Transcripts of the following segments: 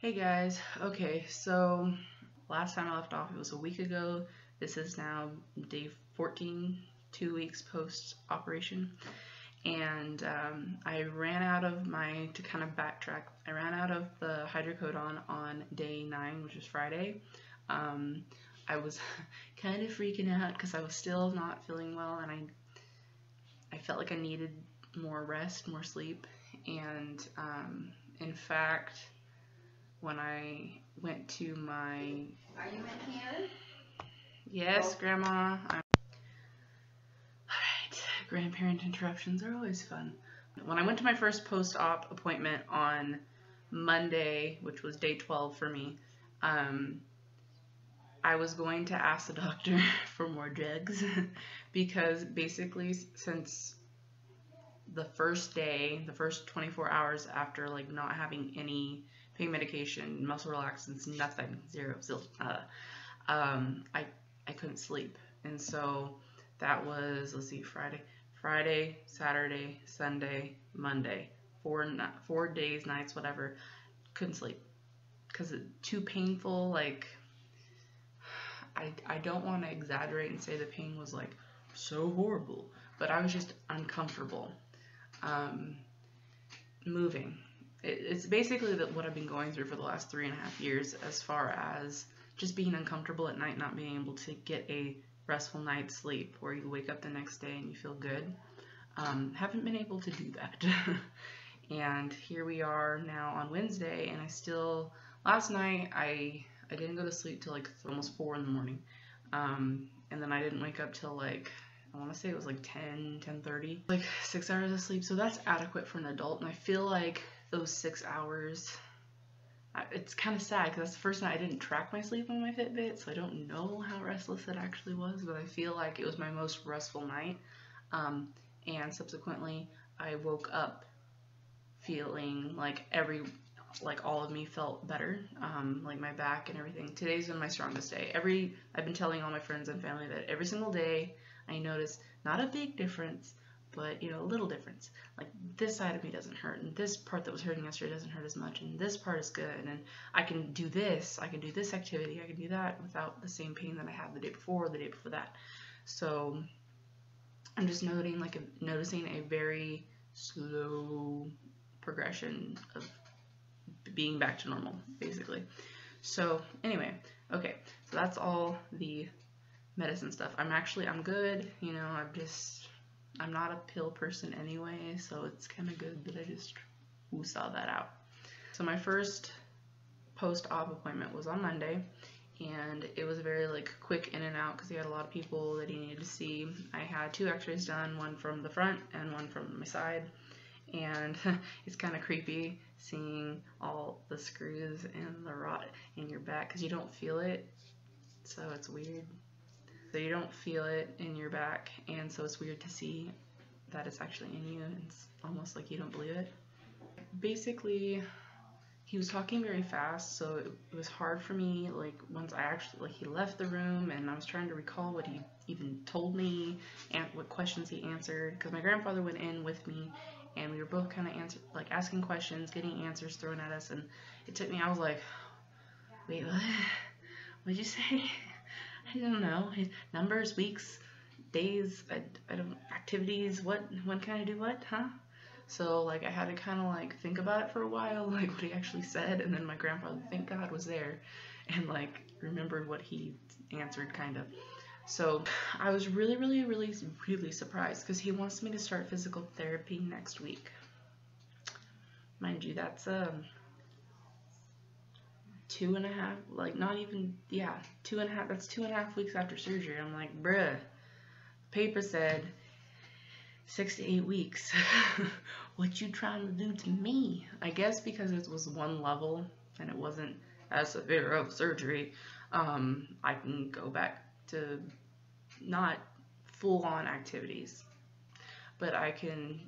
Hey guys, okay, so last time I left off, it was a week ago. This is now day 14, 2 weeks post operation. And I ran out of to kind of backtrack, I ran out of the hydrocodone on day 9, which is Friday. I was kind of freaking out because I was still not feeling well, and I felt like I needed more rest, more sleep. And in fact, when I went to my... Are you in here? Yes, Grandma. Alright, grandparent interruptions are always fun. When I went to my first post-op appointment on Monday, which was day 12 for me, I was going to ask the doctor for more drugs because basically since the first day, the first 24 hours after like not having any pain medication, muscle relaxants, nothing, zero, I couldn't sleep. And so that was, let's see, Friday, Saturday, Sunday, Monday, 4 days, nights, whatever. Couldn't sleep because it's too painful. Like, I don't want to exaggerate and say the pain was like so horrible, but I was just uncomfortable moving. It's basically what I've been going through for the last 3.5 years, as far as just being uncomfortable at night, not being able to get a restful night's sleep where you wake up the next day and you feel good. Haven't been able to do that. And here we are now on Wednesday, and last night I didn't go to sleep till like almost 4 in the morning. And then I didn't wake up till like, I want to say it was like 10:30, like 6 hours of sleep. So that's adequate for an adult. And I feel like those 6 hours, it's kind of sad because that's the first night I didn't track my sleep on my Fitbit, so I don't know how restless it actually was, but I feel like it was my most restful night. And subsequently I woke up feeling like all of me felt better, like my back and everything. Today's been my strongest day. I've been telling all my friends and family that every single day I notice not a big difference, but a little difference. Like this side of me doesn't hurt, and this part that was hurting yesterday doesn't hurt as much, and this part is good, and I can do this activity, I can do that without the same pain that I had the day before or the day before that. So I'm just noticing a very slow progression of being back to normal, basically. So anyway, okay, so that's all the medicine stuff. I'm good, I'm not a pill person anyway, so it's kind of good that I just saw that out. So my first post-op appointment was on Monday, and it was very like quick in and out because he had a lot of people that he needed to see. I had 2 x-rays done, one from the front and one from my side, and it's kind of creepy seeing all the screws and the rot in your back because you don't feel it, so it's weird. So you don't feel it in your back, and so it's weird to see that it's actually in you. It's almost like you don't believe it. Basically, he was talking very fast, so it was hard for me, like once I actually, he left the room and I was trying to recall what he even told me and what questions he answered, because my grandfather went in with me and we were both kind of asking questions, getting answers thrown at us, and it took me, I was like, wait, what'd you say? I don't know. Numbers, weeks, days, I don't, activities, when can I do what, huh? So like I had to kind of like think about it for a while, like what he actually said, and then my grandfather, thank God, was there and like remembered what he answered, kind of. So I was really surprised because he wants me to start physical therapy next week. Mind you, that's 2.5, like not even, yeah, 2.5, that's 2.5 weeks after surgery. I'm like, bruh, the paper said 6 to 8 weeks. What you trying to do to me? I guess because it was one level and it wasn't as severe of surgery, I can go back to not full-on activities, but I can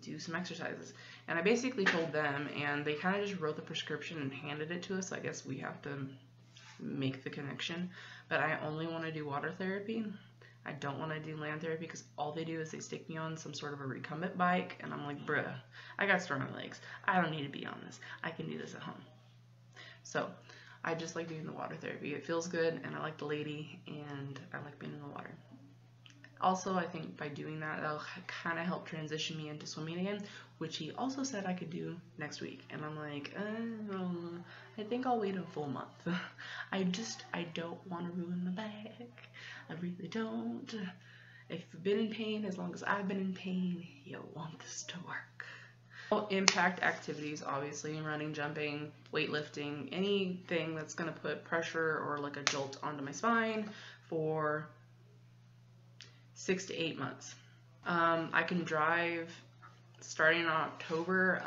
do some exercises. And I basically told them, and they kind of just wrote the prescription and handed it to us. I guess we have to make the connection, but I only want to do water therapy. I don't want to do land therapy because all they do is they stick me on some sort of a recumbent bike, and I'm like, bruh, I got strong legs. I don't need to be on this. I can do this at home. So I just like doing the water therapy. It feels good, and I like the lady, and I like being in the water. Also, I think by doing that, that'll kind of help transition me into swimming again, which he also said I could do next week. And I'm like, I think I'll wait a full month. I don't want to ruin my back. I really don't. If you've been in pain, as long as I've been in pain, you'll want this to work. Impact activities, obviously, running, jumping, weightlifting, anything that's going to put pressure or like a jolt onto my spine for 6 to 8 months. I can drive starting in October.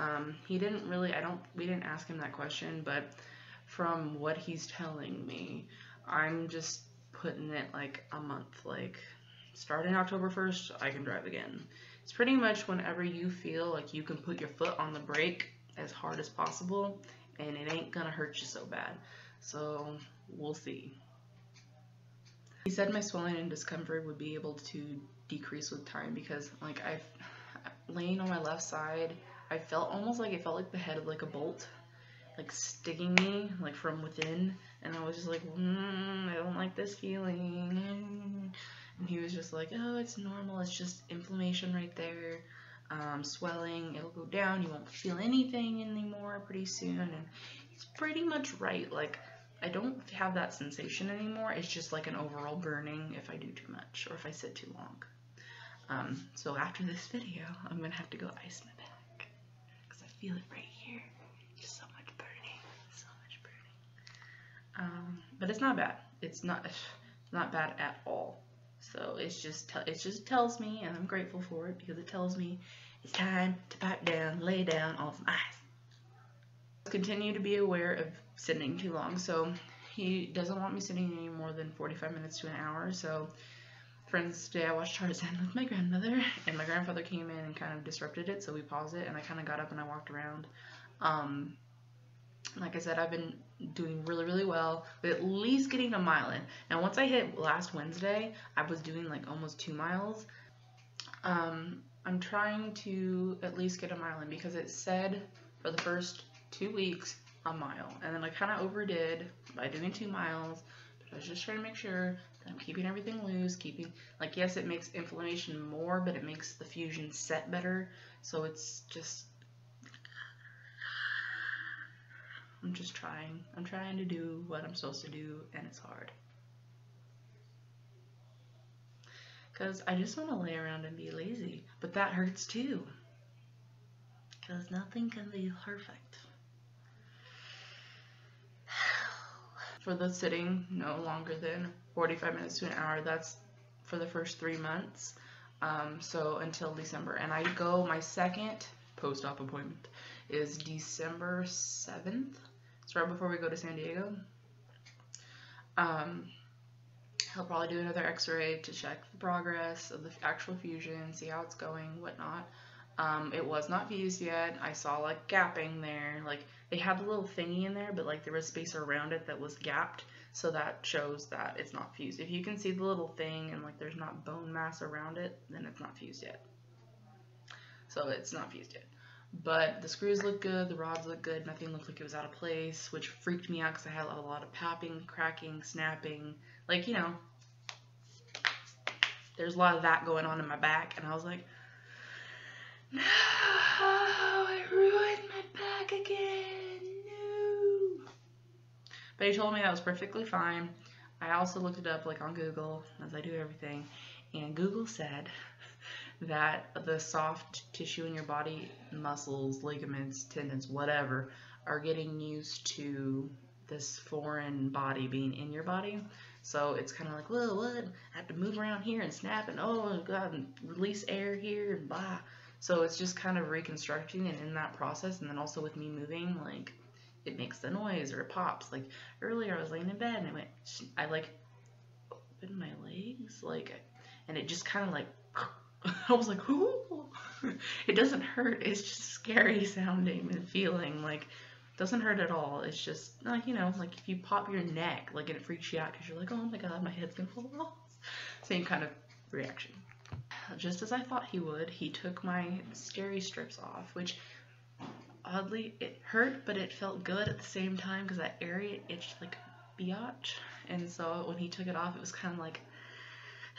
We didn't ask him that question, but from what he's telling me, I'm just putting it like a month, like starting October 1st, I can drive again. It's pretty much whenever you feel like you can put your foot on the brake as hard as possible, and it ain't gonna hurt you so bad. So we'll see. He said my swelling and discomfort would be able to decrease with time, because like I've laying on my left side, it felt like the head of like a bolt, like sticking me like from within, and I was just like, I don't like this feeling. And he was just like, oh, it's normal, it's just inflammation right there, swelling, it'll go down, you won't feel anything anymore pretty soon. And he's pretty much right. Like, I don't have that sensation anymore. It's just like an overall burning if I do too much or if I sit too long. So after this video, I'm gonna have to go ice my back because I feel it right here. Just so much burning, so much burning. But it's not bad. It's not bad at all. So it just tells me, and I'm grateful for it, because it tells me it's time to pipe down, lay down on some ice. Continue to be aware of sitting too long. So he doesn't want me sitting any more than 45 minutes to an hour. So for instance, today I watched Tarzan with my grandmother, and my grandfather came in and kind of disrupted it, so we paused it, and I kind of got up and I walked around. Like I said, I've been doing really, really well with at least getting a mile in. Now, once I hit last Wednesday, I was doing like almost 2 miles. I'm trying to at least get a mile in, because it said for the first 2 weeks a mile, and then I kind of overdid by doing 2 miles, but I was just trying to make sure that I'm keeping everything loose, like, yes, it makes inflammation more, but it makes the fusion set better. So it's just, I'm trying to do what I'm supposed to do, and it's hard. Because I just want to lay around and be lazy, but that hurts too. Because nothing can be perfect. For the sitting, no longer than 45 minutes to an hour. That's for the first 3 months. So until December. And my second post-op appointment is December 7th. It's right before we go to San Diego. He'll probably do another x-ray to check the progress of the actual fusion, see how it's going, whatnot. It was not fused yet. I saw like gapping there. Like, they had a little thingy in there, but like there was space around it that was gapped, so that shows that it's not fused. If you can see the little thing and like there's not bone mass around it, then it's not fused yet. So it's not fused yet. But the screws look good, the rods look good, nothing looked like it was out of place, which freaked me out because I had a lot of popping, cracking, snapping, like, you know, there's a lot of that going on in my back, and I was like, no, I ruined my back again, no. But he told me that was perfectly fine. I also looked it up like on Google, as I do everything, and Google said that the soft tissue in your body, muscles, ligaments, tendons, whatever, are getting used to this foreign body being in your body. So it's kind of like, whoa, what? I have to move around here and snap, and oh god, and release air here and blah. So it's just kind of reconstructing, and in that process, and then also with me moving, like, it makes the noise or it pops. Like earlier I was laying in bed and I like opened my legs, like, and it just kind of like, I was like, ooh. It doesn't hurt, it's just scary sounding and feeling. Like, it doesn't hurt at all. It's just, you know, like if you pop your neck, like, and it freaks you out because you're like, oh my god, my head's gonna fall off. Same kind of reaction. Just as I thought he would, he took my scary strips off, which oddly, it hurt, but it felt good at the same time because that area itched like a biatch. And so when he took it off, it was kind of like,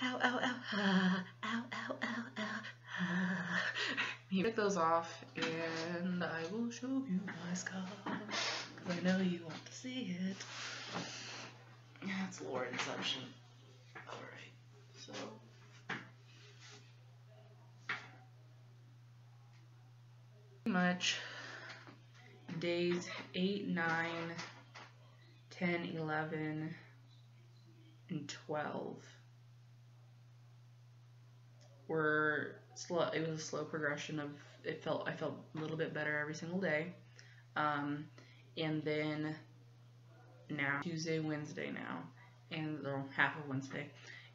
ow, ow, ow, ah, ow, ow, ow, ow, ah. He took those off, and I will show you my scar, because I know you want to see it. That's Lord Inception. Alright, so... pretty much days 8, 9, 10, 11, and 12 were slow. It was a slow progression of, I felt a little bit better every single day. And then now, Tuesday, Wednesday now, and or half of Wednesday.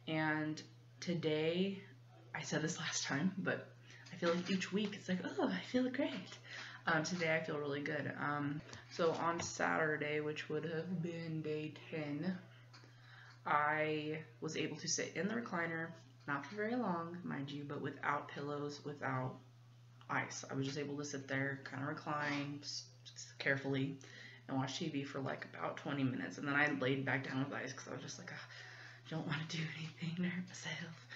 And today, I said this last time, but I feel like each week it's like, oh, I feel great. Today I feel really good. So on Saturday, which would have been day 10, I was able to sit in the recliner, not for very long, mind you, but without pillows, without ice. I was just able to sit there, kind of recline, just carefully, and watch TV for like about 20 minutes. And then I laid back down with ice because I was just like, I don't want to do anything to hurt myself.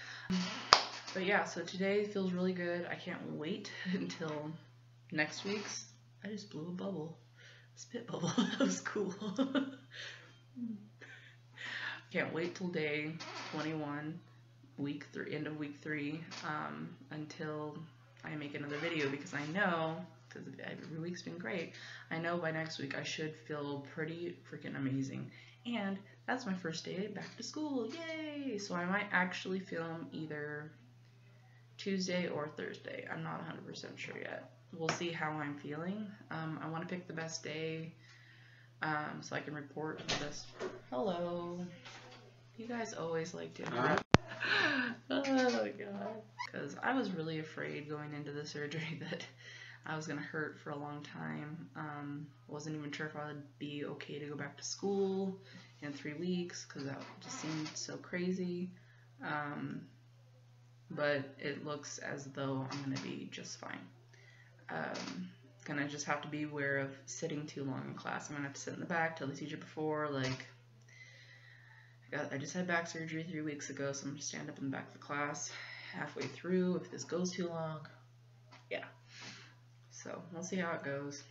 But yeah, so today feels really good. I can't wait until next week's. I just blew a bubble. A spit bubble. That was cool. Can't wait till day 21, week 3, end of week 3, until I make another video, because I know, because every week's been great, I know by next week I should feel pretty freaking amazing. And that's my first day back to school. Yay! So I might actually film either Tuesday or Thursday. I'm not 100% sure yet. We'll see how I'm feeling. I want to pick the best day so I can report the best. Hello. You guys always like to interrupt. Oh my god. Because I was really afraid going into the surgery that I was going to hurt for a long time. Wasn't even sure if I would be okay to go back to school in 3 weeks, because that just seemed so crazy. But it looks as though I'm going to be just fine. Gonna just have to be aware of sitting too long in class. I'm gonna have to sit in the back, tell the teacher before, like, I just had back surgery 3 weeks ago, so I'm gonna stand up in the back of the class halfway through if this goes too long. Yeah. So, we'll see how it goes.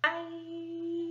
Bye!